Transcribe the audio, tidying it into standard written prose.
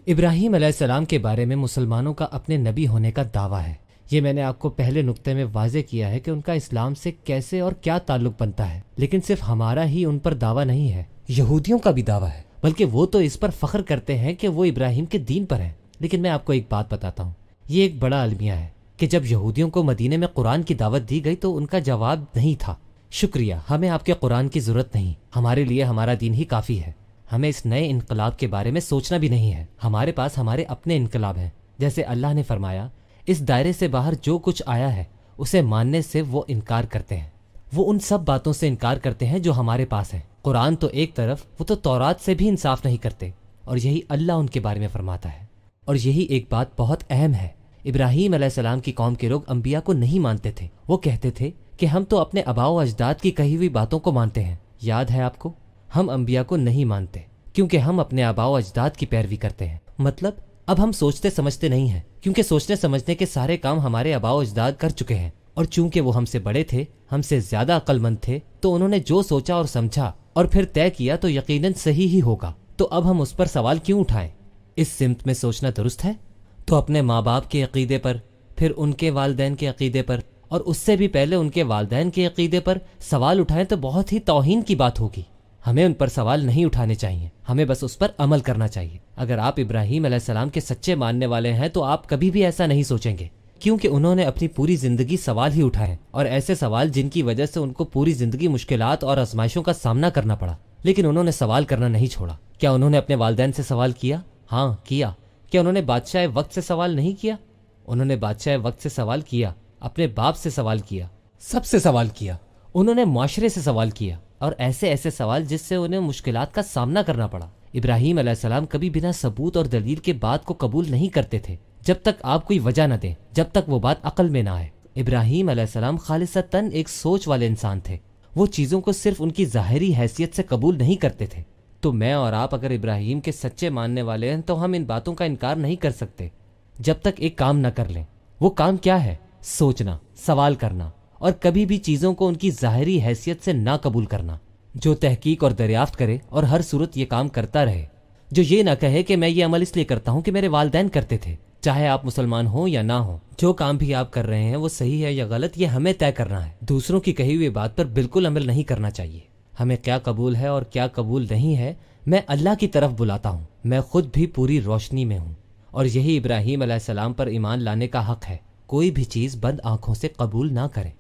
ابراہیم علیہ السلام کے بارے میں مسلمانوں کا اپنے نبی ہونے کا دعویٰ ہے۔ یہ میں نے آپ کو پہلے نقطے میں واضح کیا ہے کہ ان کا اسلام سے کیسے اور کیا تعلق بنتا ہے، لیکن صرف ہمارا ہی ان پر دعویٰ نہیں ہے، یہودیوں کا بھی دعویٰ ہے، بلکہ وہ تو اس پر فخر کرتے ہیں کہ وہ ابراہیم کے دین پر ہیں۔ لیکن میں آپ کو ایک بات بتاتا ہوں، یہ ایک بڑا المیہ ہے کہ جب یہودیوں کو مدینے میں قرآن کی دعوت دی گئی تو ان کا جواب نہیں تھا، شکریہ، ہمیں آپ کے قرآن کی ضرورت نہیں، ہمارے لیے ہمارا دین ہی کافی ہے، ہمیں اس نئے انقلاب کے بارے میں سوچنا بھی نہیں ہے، ہمارے پاس ہمارے اپنے انقلاب ہیں۔ جیسے اللہ نے فرمایا، اس دائرے سے باہر جو کچھ آیا ہے اسے ماننے سے وہ انکار کرتے ہیں، وہ ان سب باتوں سے انکار کرتے ہیں جو ہمارے پاس ہیں۔ قرآن تو ایک طرف، وہ تو تورات سے بھی انصاف نہیں کرتے، اور یہی اللہ ان کے بارے میں فرماتا ہے۔ اور یہی ایک بات بہت اہم ہے، ابراہیم علیہ السلام کی قوم کے لوگ انبیاء کو نہیں مانتے تھے، وہ کہتے تھے کہ ہم تو اپنے آباء و اجداد کی کہی ہوئی باتوں کو مانتے ہیں۔ یاد ہے آپ کو، ہم انبیاء کو نہیں مانتے کیونکہ ہم اپنے آباء و اجداد کی پیروی کرتے ہیں۔ مطلب اب ہم سوچتے سمجھتے نہیں ہیں، کیونکہ سوچنے سمجھنے کے سارے کام ہمارے آباء و اجداد کر چکے ہیں، اور چونکہ وہ ہم سے بڑے تھے، ہم سے زیادہ عقل مند تھے، تو انہوں نے جو سوچا اور سمجھا اور پھر طے کیا تو یقیناً صحیح ہی ہوگا، تو اب ہم اس پر سوال کیوں اٹھائیں؟ اس سمت میں سوچنا درست ہے؟ تو اپنے ماں باپ کے عقیدے پر، پھر ان کے والدین کے عقیدے پر، اور اس سے بھی پہلے ان کے والدین کے عقیدے پر سوال اٹھائیں تو بہت ہی توہین کی بات ہوگی۔ ہمیں ان پر سوال نہیں اٹھانے چاہیے، ہمیں بس اس پر عمل کرنا چاہیے۔ اگر آپ ابراہیم علیہ السلام کے سچے ماننے والے ہیں تو آپ کبھی بھی ایسا نہیں سوچیں گے، کیونکہ انہوں نے اپنی پوری زندگی سوال ہی اٹھائے، اور ایسے سوال جن کی وجہ سے ان کو پوری زندگی مشکلات اور آزمائشوں کا سامنا کرنا پڑا، لیکن انہوں نے سوال کرنا نہیں چھوڑا۔ کیا انہوں نے اپنے والدین سے سوال کیا؟ ہاں کیا۔ کیا انہوں نے بادشاہ وقت سے سوال نہیں کیا؟ انہوں نے بادشاہ وقت سے سوال کیا، اپنے باپ سے سوال کیا، سب سے سوال کیا، انہوں نے معاشرے سے سوال کیا، اور ایسے ایسے سوال جس سے انہیں مشکلات کا سامنا کرنا پڑا۔ ابراہیم علیہ السلام کبھی بنا ثبوت اور دلیل کے بات کو قبول نہیں کرتے تھے، جب تک آپ کوئی وجہ نہ دیں، جب تک وہ بات عقل میں نہ آئے۔ ابراہیم علیہ السلام خالصتاً ایک سوچ والے انسان تھے، وہ چیزوں کو صرف ان کی ظاہری حیثیت سے قبول نہیں کرتے تھے۔ تو میں اور آپ اگر ابراہیم کے سچے ماننے والے ہیں تو ہم ان باتوں کا انکار نہیں کر سکتے جب تک ایک کام نہ کر لیں۔ وہ کام کیا ہے؟ سوچنا، سوال کرنا، اور کبھی بھی چیزوں کو ان کی ظاہری حیثیت سے نہ قبول کرنا۔ جو تحقیق اور دریافت کرے اور ہر صورت یہ کام کرتا رہے، جو یہ نہ کہے کہ میں یہ عمل اس لیے کرتا ہوں کہ میرے والدین کرتے تھے، چاہے آپ مسلمان ہوں یا نہ ہوں، جو کام بھی آپ کر رہے ہیں وہ صحیح ہے یا غلط یہ ہمیں طے کرنا ہے۔ دوسروں کی کہی ہوئی بات پر بالکل عمل نہیں کرنا چاہیے۔ ہمیں کیا قبول ہے اور کیا قبول نہیں ہے میں اللہ کی طرف بلاتا ہوں، میں خود بھی پوری روشنی میں ہوں، اور یہی ابراہیم علیہ السلام پر ایمان لانے کا حق ہے۔ کوئی بھی چیز بند آنکھوں سے قبول نہ کریں۔